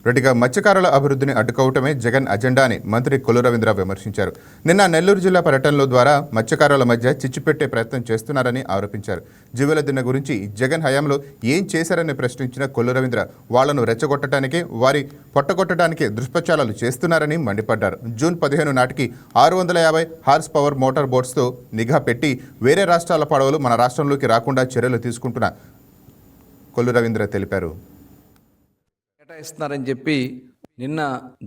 రెడ్డిగా మత్స్యకారుల అభివృద్ధిని అడ్డుకోవటమే జగన్ అజెండా అని మంత్రి కొల్లు రవీంద్ర విమర్శించారు. నిన్న నెల్లూరు జిల్లా పర్యటనలో ద్వారా మత్స్యకారుల మధ్య చిచ్చుపెట్టే ప్రయత్నం చేస్తున్నారని ఆరోపించారు. జీవుల దిన్న గురించి జగన్ హయాంలో ఏం చేశారని ప్రశ్నించిన కొల్లు రవీంద్ర వాళ్లను రెచ్చగొట్టడానికి, వారి పొట్టగొట్టడానికి దుష్ప్రచారాలు చేస్తున్నారని మండిపడ్డారు. జూన్ 15 నాటికి 650 హార్స్ పవర్ మోటార్ బోట్స్తో నిఘా పెట్టి వేరే రాష్ట్రాల పడవలు మన రాష్ట్రంలోకి రాకుండా చర్యలు తీసుకుంటున్న కొల్లు రవీంద్ర తెలిపారు. కేటాయిస్తున్నారని చెప్పి నిన్న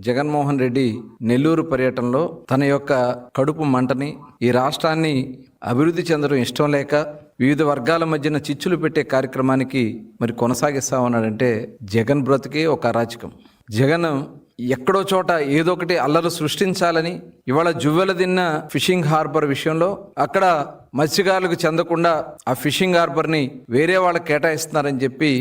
జగన్మోహన్ రెడ్డి నెల్లూరు పర్యటనలో తన యొక్క కడుపు మంటని, ఈ రాష్ట్రాన్ని అభివృద్ధి చెందడం ఇష్టం లేక వివిధ వర్గాల మధ్యన చిచ్చులు పెట్టే కార్యక్రమానికి మరి కొనసాగిస్తా ఉన్నాడంటే జగన్ బ్రతికే ఒక అరాచకం. జగన్ ఎక్కడో చోట ఏదో ఒకటి అల్లరి సృష్టించాలని ఇవాళ జువ్వెల దిన్న ఫిషింగ్ హార్బర్ విషయంలో అక్కడ మత్స్యకారులకు చెందకుండా ఆ ఫిషింగ్ హార్బర్ని వేరే వాళ్ళకి కేటాయిస్తున్నారని చెప్పి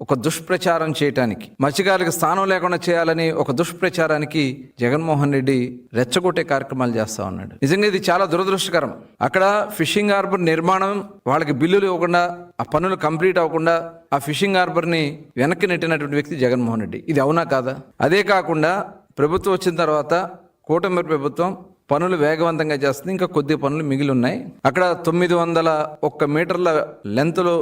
ఒక దుష్ప్రచారం చేయటానికి, మత్స్యకారులకు స్థానం లేకుండా చేయాలని ఒక దుష్ప్రచారానికి జగన్మోహన్ రెడ్డి రెచ్చగొట్టే కార్యక్రమాలు చేస్తూ ఉన్నాడు. నిజంగా ఇది చాలా దురదృష్టకరం. అక్కడ ఫిషింగ్ హార్బర్ నిర్మాణం వాళ్ళకి బిల్లులు ఇవ్వకుండా, ఆ పనులు కంప్లీట్ అవ్వకుండా ఆ ఫిషింగ్ హార్బర్ని వెనక్కి నెట్టినటువంటి వ్యక్తి జగన్మోహన్ రెడ్డి. ఇది అవునా కాదా? అదే కాకుండా ప్రభుత్వం వచ్చిన తర్వాత కూటమి ప్రభుత్వం పనులు వేగవంతంగా చేస్తుంది. ఇంకా కొద్ది పనులు మిగిలి ఉన్నాయి. అక్కడ 901 మీటర్ల లెంత్లో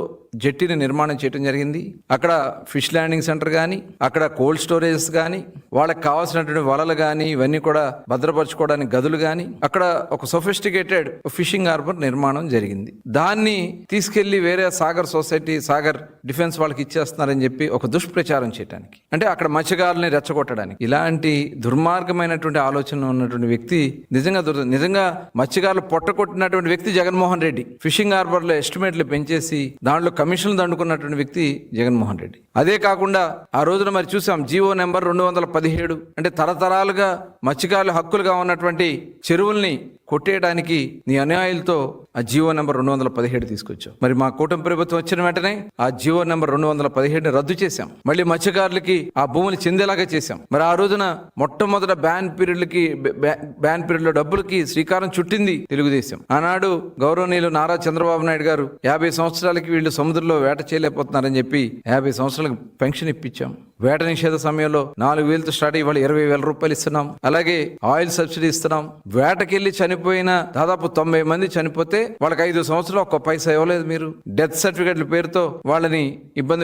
జెట్టీని నిర్మాణం చేయడం జరిగింది. అక్కడ ఫిష్ ల్యాండింగ్ సెంటర్ కానీ, అక్కడ కోల్డ్ స్టోరేజెస్ కానీ, వాళ్ళకి కావాల్సినటువంటి వలలు కానీ, ఇవన్నీ కూడా భద్రపరచుకోవడానికి గదులు కానీ, అక్కడ ఒక సొఫిస్టికేటెడ్ ఫిషింగ్ హార్బర్ నిర్మాణం జరిగింది. దాన్ని తీసుకెళ్లి వేరే సాగర్ సొసైటీ, సాగర్ డిఫెన్స్ వాళ్ళకి ఇచ్చేస్తున్నారని చెప్పి ఒక దుష్ప్రచారం చేయడానికి, అంటే అక్కడ మత్స్యకారుల్ని రెచ్చగొట్టడానికి. ఇలాంటి దుర్మార్గమైనటువంటి ఆలోచన ఉన్నటువంటి వ్యక్తి నిజంగా మత్స్యకారులు పొట్టకొట్టినటువంటి వ్యక్తి జగన్మోహన్ రెడ్డి. ఫిషింగ్ హార్బర్ లో ఎస్టిమేట్లు పెంచేసి దాంట్లో కమిషన్లు దండుకున్నటువంటి వ్యక్తి జగన్మోహన్ రెడ్డి. అదే కాకుండా ఆ రోజున మరి చూసాం, జీవో నెంబర్ 217, అంటే తరతరాలుగా మత్స్యకారుల హక్కులుగా ఉన్నటువంటి చెరువుల్ని కొట్టేయడానికి నీ అన్యాయాలతో ఆ జీవో నెంబర్ 217 తీసుకొచ్చాం. మరి మా కూటమి ప్రభుత్వం వచ్చిన వెంటనే ఆ జీవో నెంబర్ 217 రద్దు చేశాం. మళ్ళీ మత్స్యకారులకి ఆ భూములు చెందేలాగా చేశాం. మరి ఆ రోజున మొట్టమొదట బ్యాన్ పీరియడ్ లో డబ్బులకి శ్రీకారం చుట్టింది తెలుగుదేశం. ఆనాడు గౌరవనీయులు నారా చంద్రబాబు నాయుడు గారు 50 సంవత్సరాలకి వీళ్ళు సముద్రంలో వేట చేయలేకపోతున్నారని చెప్పి 50 సంవత్సరాలకు పెన్షన్ ఇప్పించాం. వేట నిషేధ సమయంలో 4,000తో స్టార్ట్ అయ్యి వాళ్ళు 20,000 రూపాయలు ఇస్తున్నాం. అలాగే ఆయిల్ సబ్సిడీ ఇస్తున్నాం. వేటకెళ్లి చనిపోయిన దాదాపు 90 మంది చనిపోతే వాళ్ళకి 5 సంవత్సరాలు ఒక్క పైసా ఇవ్వలేదు. మీరు డెత్ సర్టిఫికెట్ల పేరుతో వాళ్ళని ఇబ్బంది